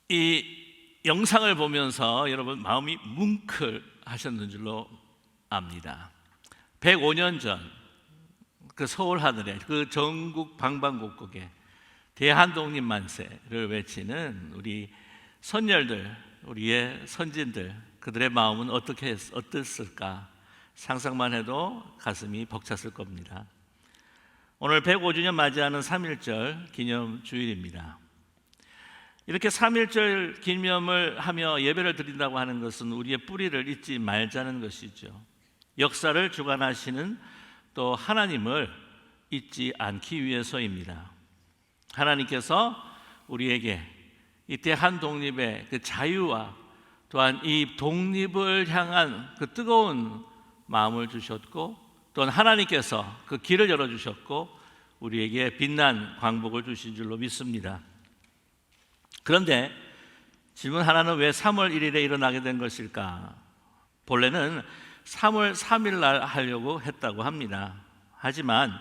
이 영상을 보면서 여러분 마음이 뭉클하셨는 줄로 압니다. 105년 전 그 서울 하늘에 그 전국 방방곡곡에 대한독립 만세를 외치는 우리 선열들, 우리의 선진들, 그들의 마음은 어땠을까 상상만 해도 가슴이 벅찼을 겁니다. 오늘 105주년 맞이하는 3.1절 기념 주일입니다. 이렇게 3.1절 기념을 하며 예배를 드린다고 하는 것은 우리의 뿌리를 잊지 말자는 것이죠. 역사를 주관하시는 또 하나님을 잊지 않기 위해서입니다. 하나님께서 우리에게 이 대한독립의 그 자유와 또한 이 독립을 향한 그 뜨거운 마음을 주셨고, 또한 하나님께서 그 길을 열어주셨고 우리에게 빛난 광복을 주신 줄로 믿습니다. 그런데 질문 하나는 왜 3월 1일에 일어나게 된 것일까? 본래는 3월 3일 날 하려고 했다고 합니다. 하지만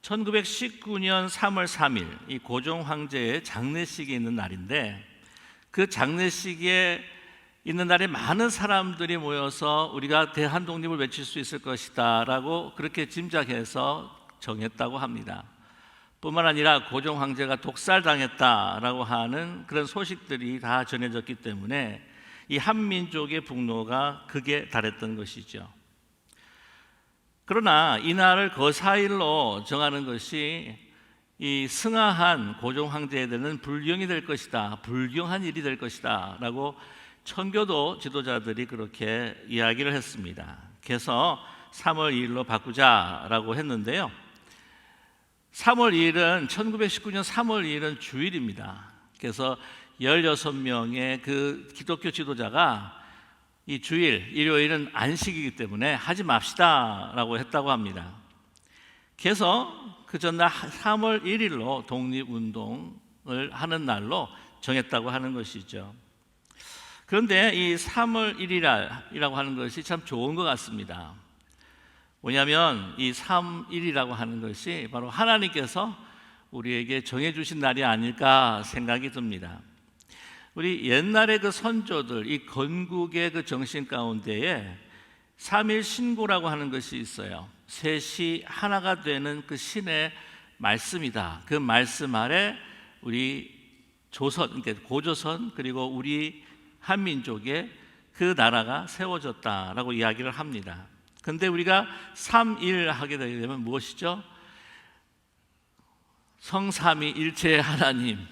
1919년 3월 3일 이 고종 황제의 장례식이 있는 날인데, 그 장례식에 있는 날에 많은 사람들이 모여서 우리가 대한독립을 외칠 수 있을 것이다 라고 그렇게 짐작해서 정했다고 합니다. 뿐만 아니라 고종 황제가 독살당했다라고 하는 그런 소식들이 다 전해졌기 때문에 이 한민족의 분노가 극에 달했던 것이죠. 그러나 이날을 거사일로 정하는 것이 이 승하한 고종 황제에 대한 불경이 될 것이다, 불경한 일이 될 것이다 라고 천교도 지도자들이 그렇게 이야기를 했습니다. 그래서 3월 2일로 바꾸자라고 했는데요, 3월 2일은 1919년 3월 2일은 주일입니다. 그래서 16명의 그 기독교 지도자가 이 주일, 일요일은 안식이기 때문에 하지 맙시다 라고 했다고 합니다. 그래서 그 전날 3월 1일로 독립운동을 하는 날로 정했다고 하는 것이죠. 그런데 이 3월 1일이라고 하는 것이 참 좋은 것 같습니다. 뭐냐면 이 3일이라고 하는 것이 바로 하나님께서 우리에게 정해주신 날이 아닐까 생각이 듭니다. 우리 옛날의 그 선조들, 이 건국의 그 정신 가운데에 3일 신고라고 하는 것이 있어요. 셋이 하나가 되는 그 신의 말씀이다. 그 말씀 아래 우리 조선, 그러니까 고조선 그리고 우리 한민족의 그 나라가 세워졌다라고 이야기를 합니다. 그런데 우리가 3일 하게 되게 되면 무엇이죠? 성삼위 일체의 하나님,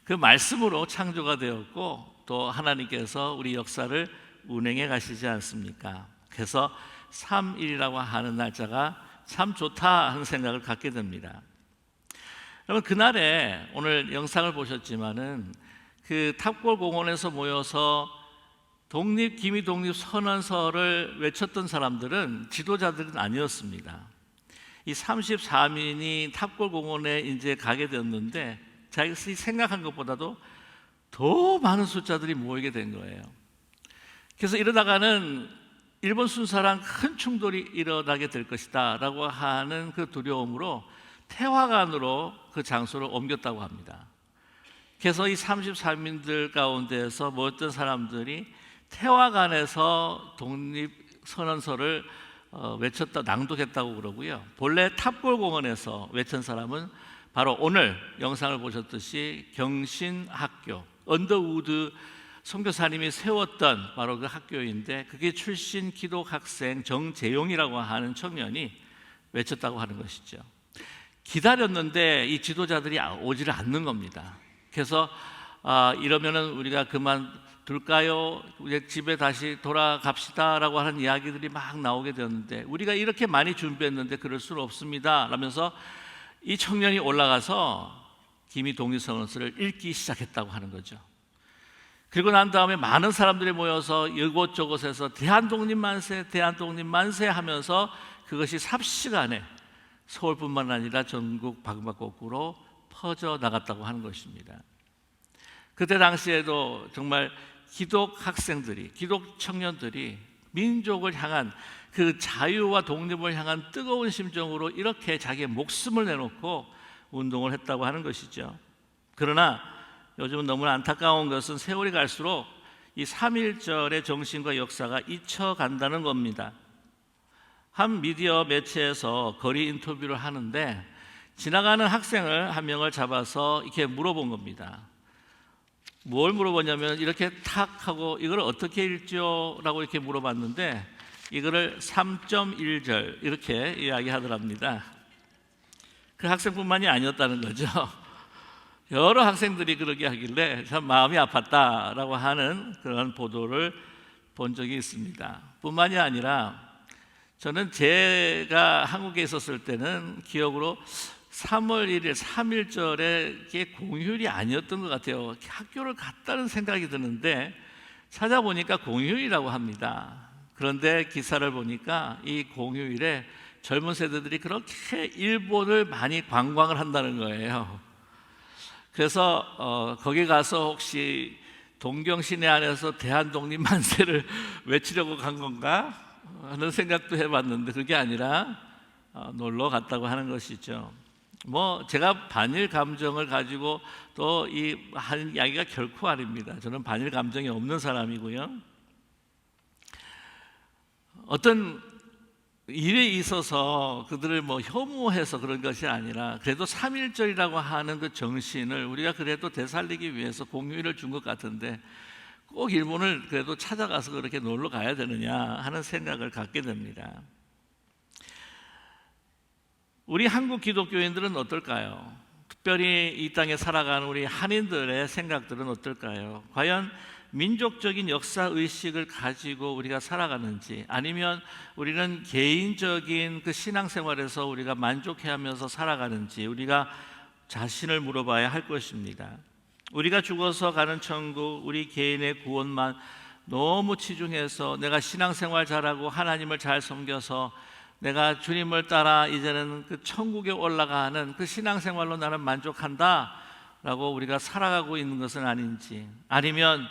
그 말씀으로 창조가 되었고 또 하나님께서 우리 역사를 운행해 가시지 않습니까? 그래서 3일이라고 하는 날짜가 참 좋다 하는 생각을 갖게 됩니다. 여러분, 그날에 오늘 영상을 보셨지만은 그 탑골공원에서 모여서 기미 독립 선언서를 외쳤던 사람들은 지도자들은 아니었습니다. 이 34민이 탑골공원에 이제 가게 되었는데 자기가 생각한 것보다도 더 많은 숫자들이 모이게 된 거예요. 그래서 이러다가는 일본 순사랑 큰 충돌이 일어나게 될 것이다 라고 하는 그 두려움으로 태화관으로 그 장소를 옮겼다고 합니다. 그래서 이 34민들 가운데에서 모였던 사람들이 태화관에서 독립선언서를 외쳤다, 낭독했다고 그러고요. 본래 탑골공원에서 외친 사람은 바로 오늘 영상을 보셨듯이 경신학교, 언더우드 선교사님이 세웠던 바로 그 학교인데, 그게 출신 기독학생 정재용이라고 하는 청년이 외쳤다고 하는 것이죠. 기다렸는데 이 지도자들이 오지를 않는 겁니다. 그래서 이러면은 우리가 그만둘까요? 우리 집에 다시 돌아갑시다라고 하는 이야기들이 막 나오게 되었는데, 우리가 이렇게 많이 준비했는데 그럴 수는 없습니다 라면서 이 청년이 올라가서 기미 독립선언서를 읽기 시작했다고 하는 거죠. 그리고 난 다음에 많은 사람들이 모여서 이곳저곳에서 대한독립 만세, 대한독립 만세 하면서 그것이 삽시간에 서울뿐만 아니라 전국 방방곡곡으로 퍼져 나갔다고 하는 것입니다. 그때 당시에도 정말 기독 학생들이, 기독 청년들이 민족을 향한 그 자유와 독립을 향한 뜨거운 심정으로 이렇게 자기의 목숨을 내놓고 운동을 했다고 하는 것이죠. 그러나 요즘은 너무나 안타까운 것은 세월이 갈수록 이 3.1절의 정신과 역사가 잊혀간다는 겁니다. 한 미디어 매체에서 거리 인터뷰를 하는데 지나가는 학생을 한 명을 잡아서 이렇게 물어본 겁니다. 뭘 물어보냐면 이렇게 탁 하고 이걸 어떻게 읽죠? 라고 이렇게 물어봤는데 이거를 3.1절 이렇게 이야기하더랍니다. 그 학생뿐만이 아니었다는 거죠. 여러 학생들이 그러게 하길래 참 마음이 아팠다라고 하는 그런 보도를 본 적이 있습니다. 뿐만이 아니라 저는 제가 한국에 있었을 때는 기억으로 3월 1일 3.1절에 공휴일이 아니었던 것 같아요. 학교를 갔다는 생각이 드는데 찾아보니까 공휴일이라고 합니다. 그런데 기사를 보니까 이 공휴일에 젊은 세대들이 그렇게 일본을 많이 관광을 한다는 거예요. 그래서 거기 가서 혹시 동경 시내 안에서 대한독립 만세를 외치려고 간 건가 하는 생각도 해봤는데 그게 아니라 놀러 갔다고 하는 것이죠. 뭐 제가 반일 감정을 가지고 또 이 하는 이야기가 결코 아닙니다. 저는 반일 감정이 없는 사람이고요. 어떤 일에 있어서 그들을 뭐 혐오해서 그런 것이 아니라 그래도 3.1절이라고 하는 그 정신을 우리가 그래도 되살리기 위해서 공휴일을 준 것 같은데 꼭 일본을 그래도 찾아가서 그렇게 놀러 가야 되느냐 하는 생각을 갖게 됩니다. 우리 한국 기독교인들은 어떨까요? 특별히 이 땅에 살아가는 우리 한인들의 생각들은 어떨까요? 과연 민족적인 역사의식을 가지고 우리가 살아가는지, 아니면 우리는 개인적인 그 신앙생활에서 우리가 만족해하면서 살아가는지 우리가 자신을 물어봐야 할 것입니다. 우리가 죽어서 가는 천국, 우리 개인의 구원만 너무 치중해서 내가 신앙생활 잘하고 하나님을 잘 섬겨서 내가 주님을 따라 이제는 그 천국에 올라가는 그 신앙생활로 나는 만족한다 라고 우리가 살아가고 있는 것은 아닌지, 아니면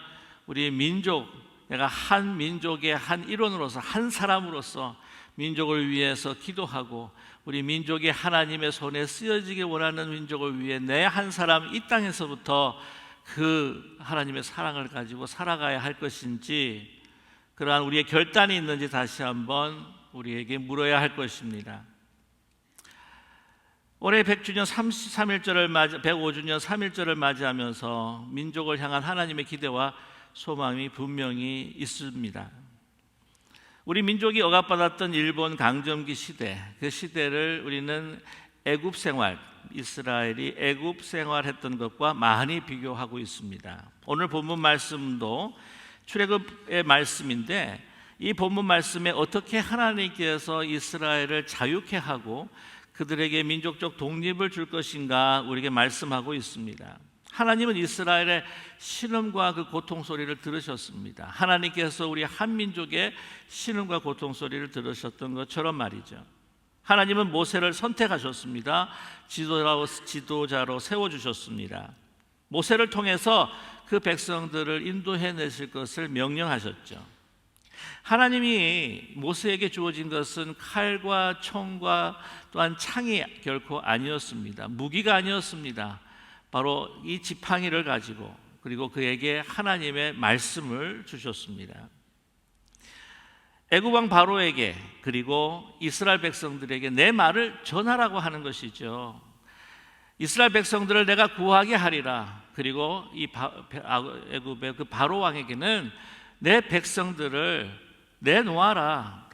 우리 민족, 내가 한 민족의 한 일원으로서, 한 사람으로서 민족을 위해서 기도하고 우리 민족이 하나님의 손에 쓰여지기 원하는 민족을 위해 내 한 사람 이 땅에서부터 그 하나님의 사랑을 가지고 살아가야 할 것인지, 그러한 우리의 결단이 있는지 다시 한번 우리에게 물어야 할 것입니다. 올해 100주년 105주년 3.1절을 맞이하면서 민족을 향한 하나님의 기대와 소망이 분명히 있습니다. 우리 민족이 억압받았던 일본 강점기 시대, 그 시대를 우리는 애굽 생활, 이스라엘이 애굽 생활했던 것과 많이 비교하고 있습니다. 오늘 본문 말씀도 출애굽의 말씀인데 이 본문 말씀에 어떻게 하나님께서 이스라엘을 자유케 하고 그들에게 민족적 독립을 줄 것인가 우리에게 말씀하고 있습니다. 하나님은 이스라엘의 신음과 그 고통 소리를 들으셨습니다. 하나님께서 우리 한민족의 신음과 고통 소리를 들으셨던 것처럼 말이죠. 하나님은 모세를 선택하셨습니다. 지도자로 세워주셨습니다. 모세를 통해서 그 백성들을 인도해내실 것을 명령하셨죠. 하나님이 모세에게 주어진 것은 칼과 총과 또한 창이 결코 아니었습니다. 무기가 아니었습니다. 바로 이 지팡이를 가지고, 그리고 그에게 하나님의 말씀을 주셨습니다. 애굽 왕 바로에게, 그리고 이스라엘 백성들에게 내 말을 전하라고 하는 것이죠. 이스라엘 백성들을 내가 구하게 하리라. 그리고 이 애굽의 그 바로 왕에게는 내 백성들을 내놓아라,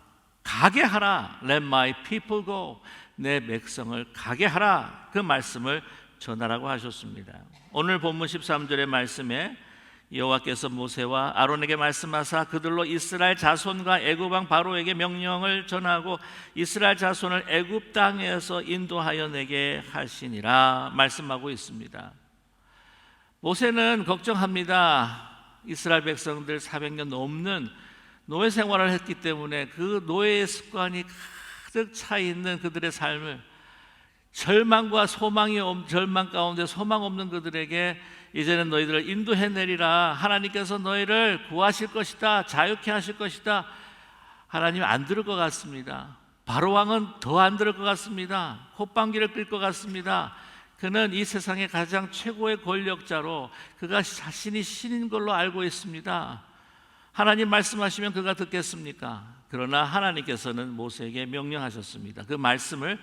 가게 하라. Let my people go. 내 백성을 가게 하라. 그 말씀을 전하라고 하셨습니다. 오늘 본문 13절의 말씀에 여호와께서 모세와 아론에게 말씀하사 그들로 이스라엘 자손과 애굽 왕 바로에게 명령을 전하고 이스라엘 자손을 애굽 땅에서 인도하여 내게 하시니라 말씀하고 있습니다. 모세는 걱정합니다. 이스라엘 백성들 400년 넘는 노예 생활을 했기 때문에 그 노예의 습관이 가득 차 있는 그들의 삶을, 절망 가운데 소망 없는 그들에게 이제는 너희들을 인도해내리라, 하나님께서 너희를 구하실 것이다, 자유케 하실 것이다. 하나님 안 들을 것 같습니다. 바로 왕은 더 안 들을 것 같습니다. 콧방귀를 낄 것 같습니다. 그는 이 세상의 가장 최고의 권력자로 그가 자신이 신인 걸로 알고 있습니다. 하나님 말씀하시면 그가 듣겠습니까? 그러나 하나님께서는 모세에게 명령하셨습니다. 그 말씀을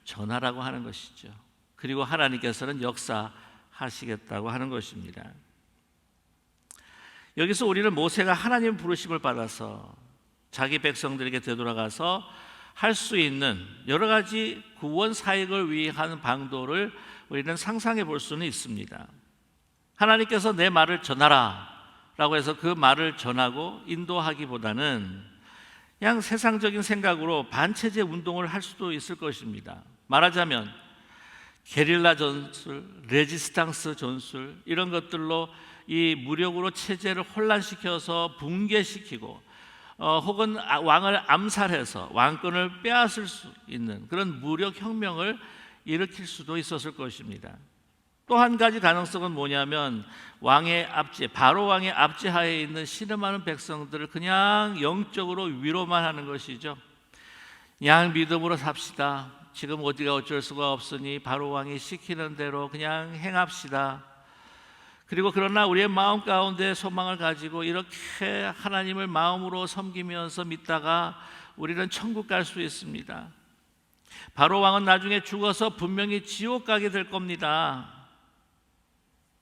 전하라고 하는 것이죠. 그리고 하나님께서는 역사하시겠다고 하는 것입니다. 여기서 우리는 모세가 하나님 부르심을 받아서 자기 백성들에게 되돌아가서 할 수 있는 여러 가지 구원 사역을 위한 방도를 우리는 상상해 볼 수는 있습니다. 하나님께서 내 말을 전하라 라고 해서 그 말을 전하고 인도하기보다는 그냥 세상적인 생각으로 반체제 운동을 할 수도 있을 것입니다. 말하자면 게릴라 전술, 레지스탕스 전술 이런 것들로 이 무력으로 체제를 혼란시켜서 붕괴시키고 혹은 왕을 암살해서 왕권을 빼앗을 수 있는 그런 무력 혁명을 일으킬 수도 있었을 것입니다. 또 한 가지 가능성은 뭐냐면 왕의 압제, 바로 왕의 압제하에 있는 신음하는 백성들을 그냥 영적으로 위로만 하는 것이죠. 그냥 믿음으로 삽시다. 지금 어디가 어쩔 수가 없으니 바로 왕이 시키는 대로 그냥 행합시다. 그리고 그러나 우리의 마음 가운데 소망을 가지고 이렇게 하나님을 마음으로 섬기면서 믿다가 우리는 천국 갈 수 있습니다. 바로 왕은 나중에 죽어서 분명히 지옥 가게 될 겁니다.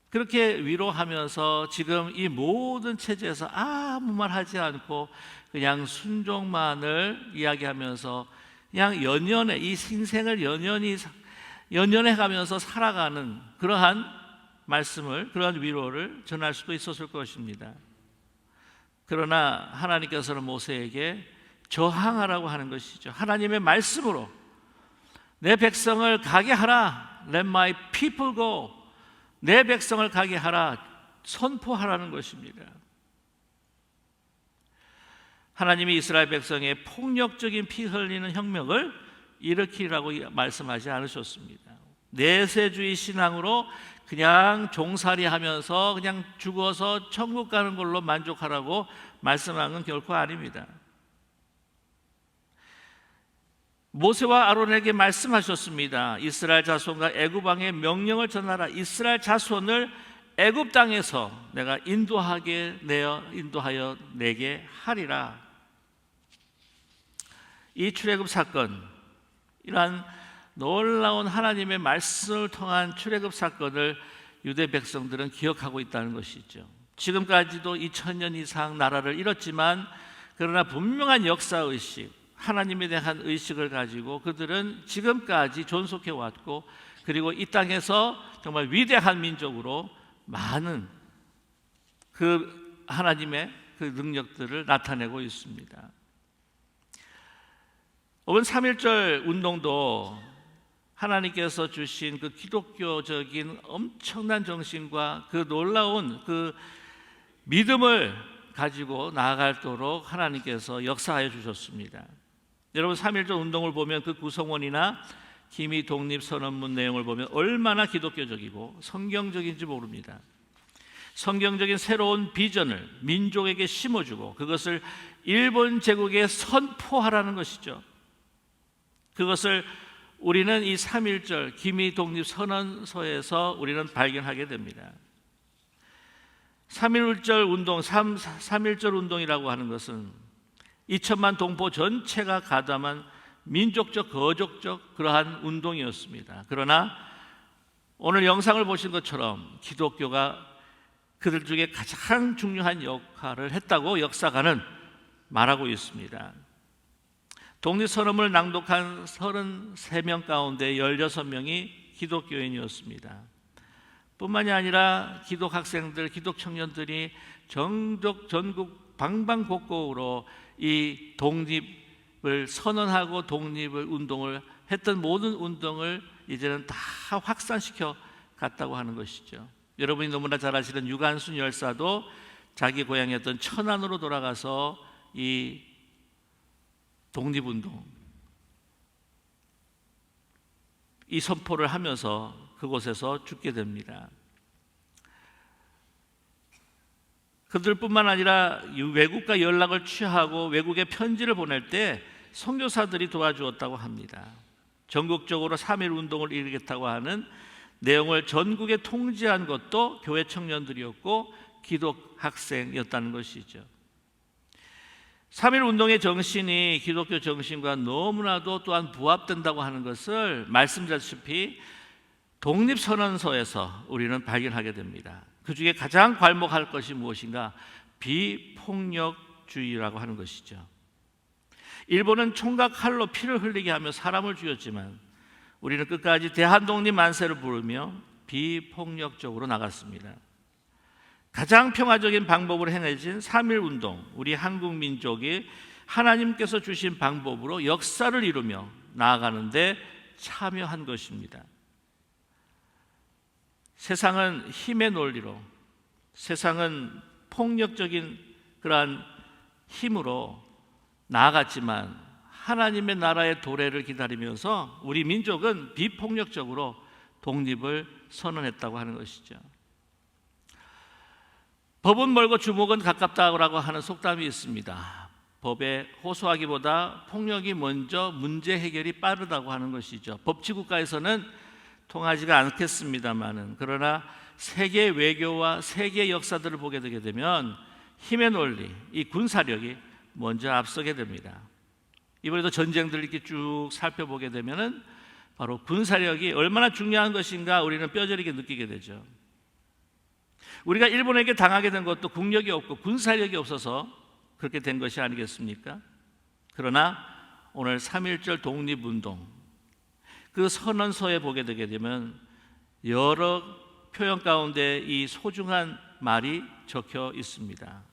그렇게 위로하면서 지금 이 모든 체제에서 아무 말 하지 않고 그냥 순종만을 이야기하면서 그냥 연연해 이 인생을 연연해 가면서 살아가는 그러한 말씀을, 그러한 위로를 전할 수도 있었을 것입니다. 그러나 하나님께서는 모세에게 저항하라고 하는 것이죠. 하나님의 말씀으로 내 백성을 가게 하라. Let my people go. 내 백성을 가게 하라. 선포하라는 것입니다. 하나님이 이스라엘 백성의 폭력적인 피 흘리는 혁명을 일으키라고 말씀하지 않으셨습니다. 내세주의 신앙으로 그냥 종살이 하면서 그냥 죽어서 천국 가는 걸로 만족하라고 말씀한 건 결코 아닙니다. 모세와 아론에게 말씀하셨습니다. 이스라엘 자손과 애굽 왕의 명령을 전하라. 이스라엘 자손을 애굽 땅에서 내가 인도하여 내게 하리라. 이 출애굽 사건, 이러한 놀라운 하나님의 말씀을 통한 출애굽 사건을 유대 백성들은 기억하고 있다는 것이죠. 지금까지도 2000년 이상 나라를 잃었지만 그러나 분명한 역사의식, 하나님에 대한 의식을 가지고 그들은 지금까지 존속해 왔고 그리고 이 땅에서 정말 위대한 민족으로 많은 그 하나님의 그 능력들을 나타내고 있습니다. 이번 3.1절 운동도 하나님께서 주신 그 기독교적인 엄청난 정신과 그 놀라운 그 믿음을 가지고 나아갈도록 하나님께서 역사하여 주셨습니다. 여러분 3.1절 운동을 보면 그 구성원이나 기미 독립 선언문 내용을 보면 얼마나 기독교적이고 성경적인지 모릅니다. 성경적인 새로운 비전을 민족에게 심어주고 그것을 일본 제국에 선포하라는 것이죠. 그것을 우리는 이 3.1절 기미 독립 선언서에서 우리는 발견하게 됩니다. 3.1절 운동, 3.1절 운동이라고 하는 것은 2천만 동포 전체가 가담한 민족적, 거족적 그러한 운동이었습니다. 그러나 오늘 영상을 보신 것처럼 기독교가 그들 중에 가장 중요한 역할을 했다고 역사가는 말하고 있습니다. 독립선언문을 낭독한 33명 가운데 16명이 기독교인이었습니다. 뿐만이 아니라 기독학생들, 기독청년들이 전국 방방곡곡으로 이 독립을 선언하고 독립을 운동을 했던 모든 운동을 이제는 다 확산시켜 갔다고 하는 것이죠. 여러분이 너무나 잘 아시는 유관순 열사도 자기 고향이었던 천안으로 돌아가서 이 독립운동, 이 선포를 하면서 그곳에서 죽게 됩니다. 그들뿐만 아니라 외국과 연락을 취하고 외국에 편지를 보낼 때 선교사들이 도와주었다고 합니다. 전국적으로 3.1 운동을 일으켰다고 하는 내용을 전국에 통지한 것도 교회 청년들이었고 기독 학생이었다는 것이죠. 3.1 운동의 정신이 기독교 정신과 너무나도 또한 부합된다고 하는 것을 말씀드렸다시피 독립선언서에서 우리는 발견하게 됩니다. 그 중에 가장 괄목할 것이 무엇인가? 비폭력주의라고 하는 것이죠. 일본은 총과 칼로 피를 흘리게 하며 사람을 죽였지만 우리는 끝까지 대한독립 만세를 부르며 비폭력적으로 나갔습니다. 가장 평화적인 방법으로 행해진 3.1 운동, 우리 한국 민족이 하나님께서 주신 방법으로 역사를 이루며 나아가는데 참여한 것입니다. 세상은 힘의 논리로, 세상은 폭력적인 그러한 힘으로 나아갔지만 하나님의 나라의 도래를 기다리면서 우리 민족은 비폭력적으로 독립을 선언했다고 하는 것이죠. 법은 멀고 주먹은 가깝다고 하는 속담이 있습니다. 법에 호소하기보다 폭력이 먼저 문제 해결이 빠르다고 하는 것이죠. 법치국가에서는 통하지가 않겠습니다만은, 그러나 세계 외교와 세계 역사들을 보게 되게 되면 힘의 논리, 이 군사력이 먼저 앞서게 됩니다. 이번에도 전쟁들을 이렇게 쭉 살펴보게 되면은 바로 군사력이 얼마나 중요한 것인가 우리는 뼈저리게 느끼게 되죠. 우리가 일본에게 당하게 된 것도 국력이 없고 군사력이 없어서 그렇게 된 것이 아니겠습니까? 그러나 오늘 3.1절 독립운동 그 선언서에 보게 되게 되면 여러 표현 가운데 이 소중한 말이 적혀 있습니다.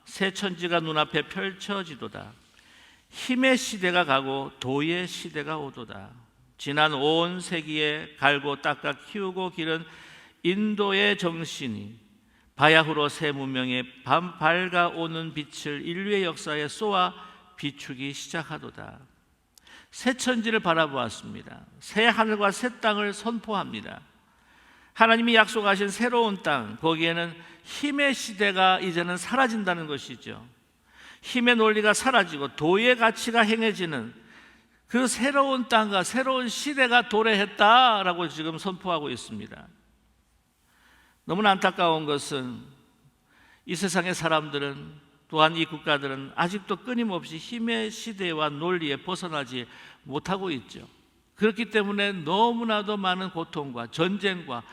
새 천지가 눈앞에 펼쳐지도다. 힘의 시대가 가고 도의 시대가 오도다. 지난 온 세기에 갈고 닦아 키우고 기른 인도의 정신이 바야흐로 새 문명의 밝아오는 빛을 인류의 역사에 쏘아 비추기 시작하도다. 새 천지를 바라보았습니다. 새 하늘과 새 땅을 선포합니다. 하나님이 약속하신 새로운 땅, 거기에는 힘의 시대가 이제는 사라진다는 것이죠. 힘의 논리가 사라지고 도의 가치가 행해지는 그 새로운 땅과 새로운 시대가 도래했다라고 지금 선포하고 있습니다. 너무나 안타까운 것은 이 세상의 사람들은, 또한 이 국가들은 아직도 끊임없이 힘의 시대와 논리에 벗어나지 못하고 있죠. 그렇기 때문에 너무나도 많은 고통과 전쟁과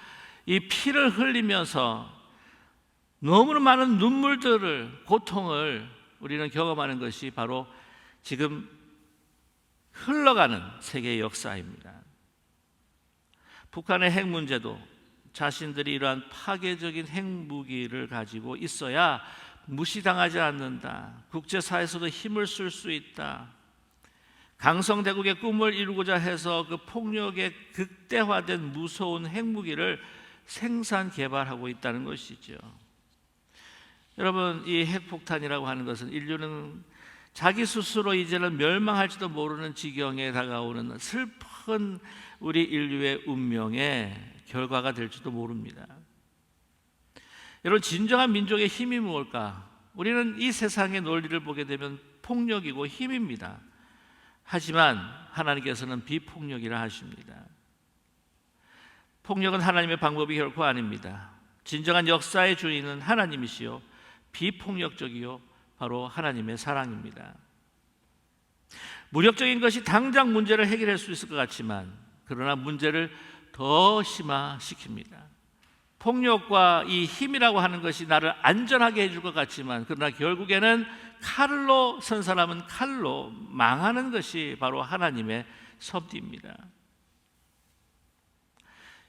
이 피를 흘리면서 너무나 많은 눈물들을, 고통을 우리는 경험하는 것이 바로 지금 흘러가는 세계의 역사입니다. 북한의 핵 문제도 자신들이 이러한 파괴적인 핵무기를 가지고 있어야 무시당하지 않는다. 국제사회에서도 힘을 쓸 수 있다. 강성대국의 꿈을 이루고자 해서 그 폭력의 극대화된 무서운 핵무기를 생산 개발하고 있다는 것이죠. 여러분, 이 핵폭탄이라고 하는 것은 인류는 자기 스스로 이제는 멸망할지도 모르는 지경에 다가오는 슬픈 우리 인류의 운명의 결과가 될지도 모릅니다. 여러분, 진정한 민족의 힘이 무엇일까? 우리는 이 세상의 논리를 보게 되면 폭력이고 힘입니다. 하지만 하나님께서는 비폭력이라 하십니다. 폭력은 하나님의 방법이 결코 아닙니다. 진정한 역사의 주인은 하나님이시요 비폭력적이요 바로 하나님의 사랑입니다. 무력적인 것이 당장 문제를 해결할 수 있을 것 같지만 그러나 문제를 더 심화시킵니다. 폭력과 이 힘이라고 하는 것이 나를 안전하게 해줄 것 같지만 그러나 결국에는 칼로 선 사람은 칼로 망하는 것이 바로 하나님의 섭리입니다.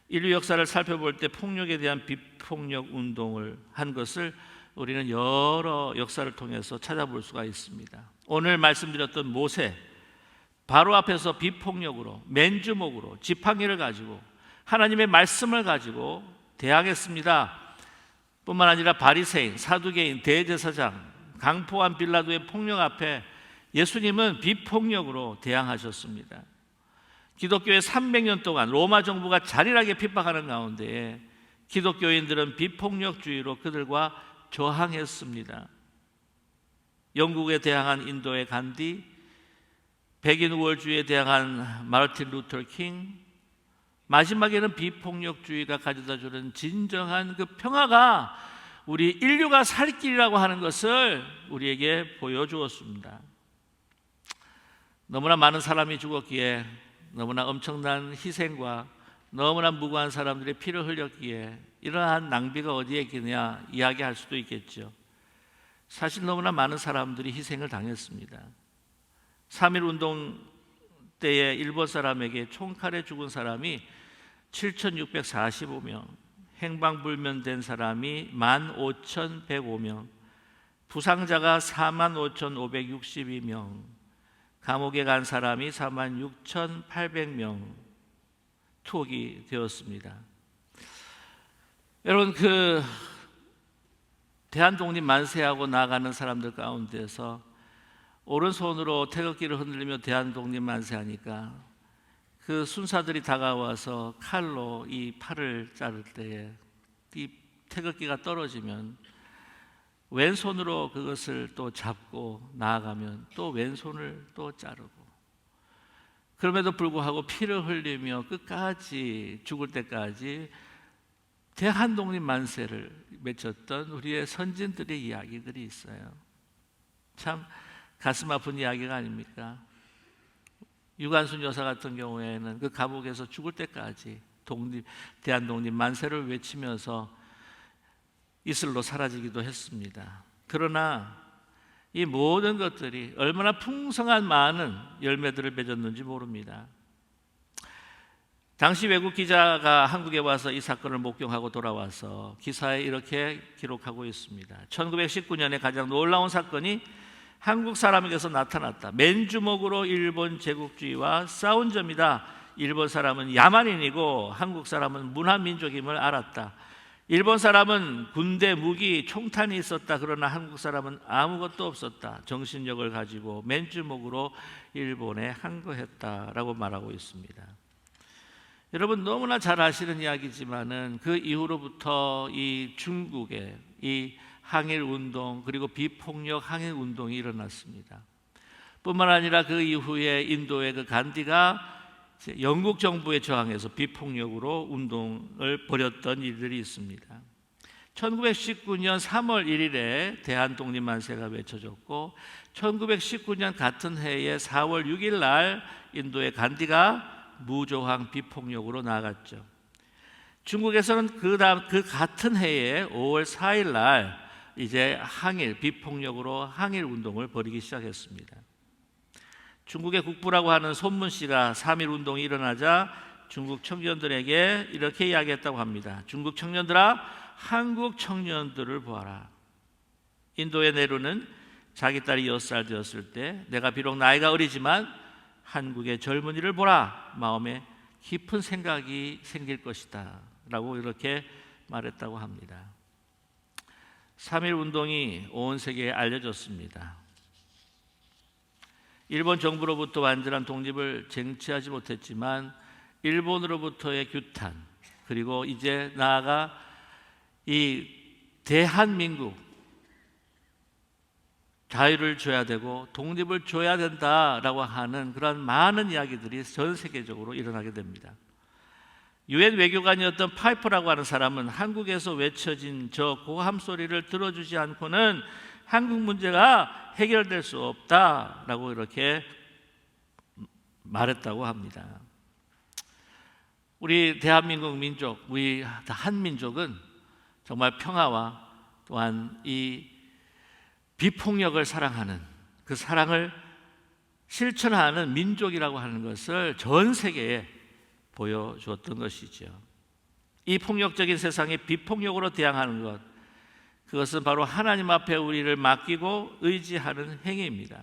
인류 역사를 살펴볼 때 폭력에 대한 비폭력 운동을 한 것을 우리는 여러 역사를 통해서 찾아볼 수가 있습니다. 오늘 말씀드렸던 모세, 바로 앞에서 비폭력으로 맨주먹으로 지팡이를 가지고 하나님의 말씀을 가지고 대항했습니다. 뿐만 아니라 바리새인, 사두개인, 대제사장, 강포한 빌라도의 폭력 앞에 예수님은 비폭력으로 대항하셨습니다. 기독교의 300년 동안 로마 정부가 잔인하게 핍박하는 가운데 기독교인들은 비폭력주의로 그들과 저항했습니다. 영국에 대항한 인도의 간디, 백인 우월주의에 대항한 마르틴 루터 킹, 마지막에는 비폭력주의가 가져다주는 진정한 그 평화가 우리 인류가 살 길이라고 하는 것을 우리에게 보여주었습니다. 너무나 많은 사람이 죽었기에, 너무나 엄청난 희생과 너무나 무고한 사람들의 피를 흘렸기에 이러한 낭비가 어디에 있겠냐 이야기할 수도 있겠죠. 사실 너무나 많은 사람들이 희생을 당했습니다. 3.1 운동 때에 일본 사람에게 총칼에 죽은 사람이 7,645명, 행방불명된 사람이 15,105명, 부상자가 45,562명, 감옥에 간 사람이 46,800명 투옥이 되었습니다. 여러분, 그 대한독립 만세하고 나아가는 사람들 가운데서 오른손으로 태극기를 흔들리며 대한독립 만세하니까 그 순사들이 다가와서 칼로 이 팔을 자를 때에 이 태극기가 떨어지면 왼손으로 그것을 또 잡고 나아가면 또 왼손을 또 자르고, 그럼에도 불구하고 피를 흘리며 끝까지 죽을 때까지 대한독립 만세를 맺혔던 우리의 선진들의 이야기들이 있어요. 참 가슴 아픈 이야기가 아닙니까? 유관순 여사 같은 경우에는 그 감옥에서 죽을 때까지 대한독립 만세를 외치면서 이슬로 사라지기도 했습니다. 그러나 이 모든 것들이 얼마나 풍성한 많은 열매들을 맺었는지 모릅니다. 당시 외국 기자가 한국에 와서 이 사건을 목격하고 돌아와서 기사에 이렇게 기록하고 있습니다. 1919년에 가장 놀라운 사건이 한국 사람에게서 나타났다. 맨주먹으로 일본 제국주의와 싸운 점이다. 일본 사람은 야만인이고 한국 사람은 문화민족임을 알았다. 일본 사람은 군대, 무기, 총탄이 있었다. 그러나 한국 사람은 아무것도 없었다. 정신력을 가지고 맨주먹으로 일본에 항거했다라고 말하고 있습니다. 여러분, 너무나 잘 아시는 이야기지만은 그 이후로부터 이 중국의 이 항일운동, 그리고 비폭력 항일운동이 일어났습니다. 뿐만 아니라 그 이후에 인도의 그 간디가 영국 정부에 저항해서 비폭력으로 운동을 벌였던 일들이 있습니다. 1919년 3월 1일에 대한독립만세가 외쳐졌고, 1919년 같은 해에 4월 6일 날 인도의 간디가 무조항 비폭력으로 나갔죠. 중국에서는 그 같은 해에 5월 4일 날 이제 비폭력으로 항일 운동을 벌이기 시작했습니다. 중국의 국부라고 하는 손문씨가 3.1 운동이 일어나자 중국 청년들에게 이렇게 이야기했다고 합니다. 중국 청년들아, 한국 청년들을 보아라. 인도의 네루는 자기 딸이 6살 되었을 때 내가 비록 나이가 어리지만 한국의 젊은이를 보라, 마음에 깊은 생각이 생길 것이다 라고 이렇게 말했다고 합니다. 3.1 운동이 온 세계에 알려졌습니다. 일본 정부로부터 완전한 독립을 쟁취하지 못했지만 일본으로부터의 규탄, 그리고 이제 나아가 이 대한민국 자유를 줘야 되고 독립을 줘야 된다라고 하는 그런 많은 이야기들이 전 세계적으로 일어나게 됩니다. 유엔 외교관이었던 파이퍼라고 하는 사람은 한국에서 외쳐진 저 고함 소리를 들어주지 않고는 한국 문제가 해결될 수 없다라고 이렇게 말했다고 합니다. 우리 대한민국 민족, 우리 한민족은 정말 평화와 또한 이 비폭력을 사랑하는, 그 사랑을 실천하는 민족이라고 하는 것을 전 세계에 보여주었던 것이죠. 이 폭력적인 세상에 비폭력으로 대항하는 것, 그것은 바로 하나님 앞에 우리를 맡기고 의지하는 행위입니다.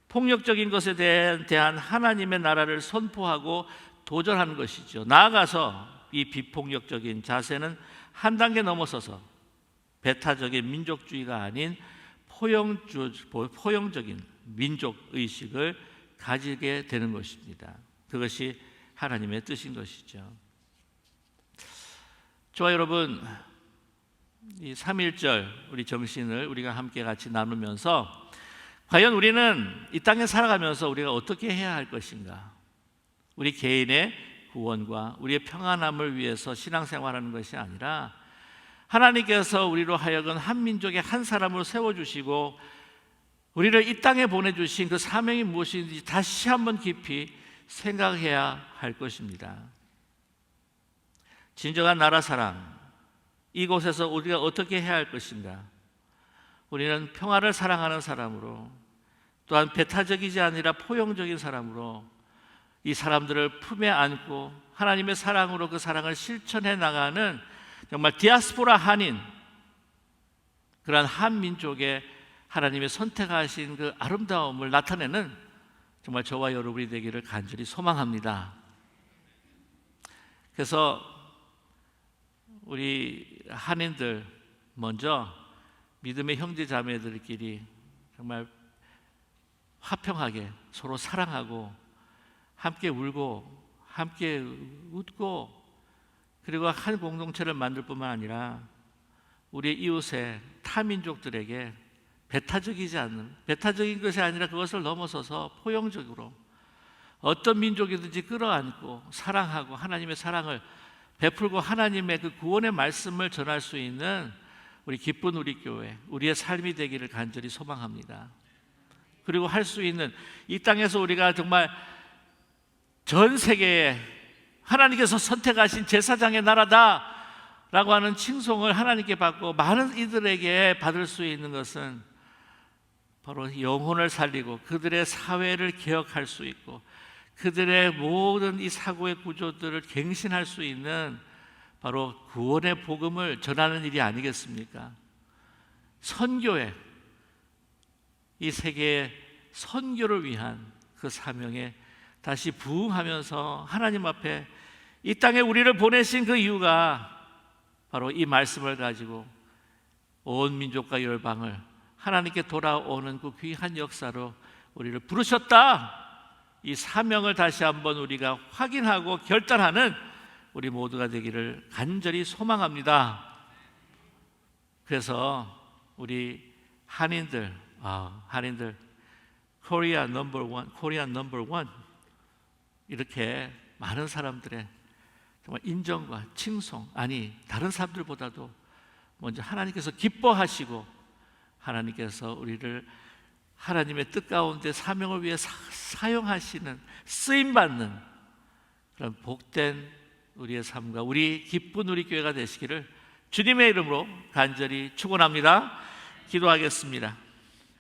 폭력적인 것에 대한 하나님의 나라를 선포하고 도전하는 것이죠. 나아가서 이 비폭력적인 자세는 한 단계 넘어서서 배타적인 민족주의가 아닌 포용적인 민족의식을 가지게 되는 것입니다. 그것이 하나님의 뜻인 것이죠. 저와 여러분, 이 3.1절 우리 정신을 우리가 함께 같이 나누면서 과연 우리는 이 땅에 살아가면서 우리가 어떻게 해야 할 것인가, 우리 개인의 구원과 우리의 평안함을 위해서 신앙생활하는 것이 아니라 하나님께서 우리로 하여금 한 민족의 한 사람으로 세워주시고 우리를 이 땅에 보내주신 그 사명이 무엇인지 다시 한번 깊이 생각해야 할 것입니다. 진정한 나라 사랑, 이곳에서 우리가 어떻게 해야 할 것인가? 우리는 평화를 사랑하는 사람으로, 또한 배타적이지 아니라 포용적인 사람으로 이 사람들을 품에 안고 하나님의 사랑으로 그 사랑을 실천해 나가는 정말 디아스포라 한인, 그러한 한민족의 하나님의 선택하신 그 아름다움을 나타내는 정말 저와 여러분이 되기를 간절히 소망합니다. 그래서 우리 한인들 먼저 믿음의 형제 자매들끼리 정말 화평하게 서로 사랑하고 함께 울고 함께 웃고 그리고 한 공동체를 만들 뿐만 아니라 우리 이웃의 타민족들에게 배타적인 것이 아니라 그것을 넘어서서 포용적으로 어떤 민족이든지 끌어안고 사랑하고 하나님의 사랑을 베풀고 하나님의 그 구원의 말씀을 전할 수 있는 우리 기쁜 우리 교회, 우리의 삶이 되기를 간절히 소망합니다. 그리고 할 수 있는 이 땅에서 우리가 정말 전 세계에 하나님께서 선택하신 제사장의 나라다라고 하는 칭송을 하나님께 받고 많은 이들에게 받을 수 있는 것은 바로 영혼을 살리고 그들의 사회를 개혁할 수 있고 그들의 모든 이 사고의 구조들을 갱신할 수 있는 바로 구원의 복음을 전하는 일이 아니겠습니까? 선교에, 이 세계의 선교를 위한 그 사명에 다시 부응하면서 하나님 앞에 이 땅에 우리를 보내신 그 이유가 바로 이 말씀을 가지고 온 민족과 열방을 하나님께 돌아오는 그 귀한 역사로 우리를 부르셨다. 이 사명을 다시 한번 우리가 확인하고 결단하는 우리 모두가 되기를 간절히 소망합니다. 그래서 우리 한인들 코리아 넘버 원 이렇게 많은 사람들의 정말 인정과 칭송, 아니 다른 사람들보다도 먼저 하나님께서 기뻐하시고 하나님께서 우리를 하나님의 뜻 가운데 사명을 위해 사용하시는 쓰임받는 그런 복된 우리의 삶과 우리 기쁜 우리 교회가 되시기를 주님의 이름으로 간절히 축원합니다. 기도하겠습니다.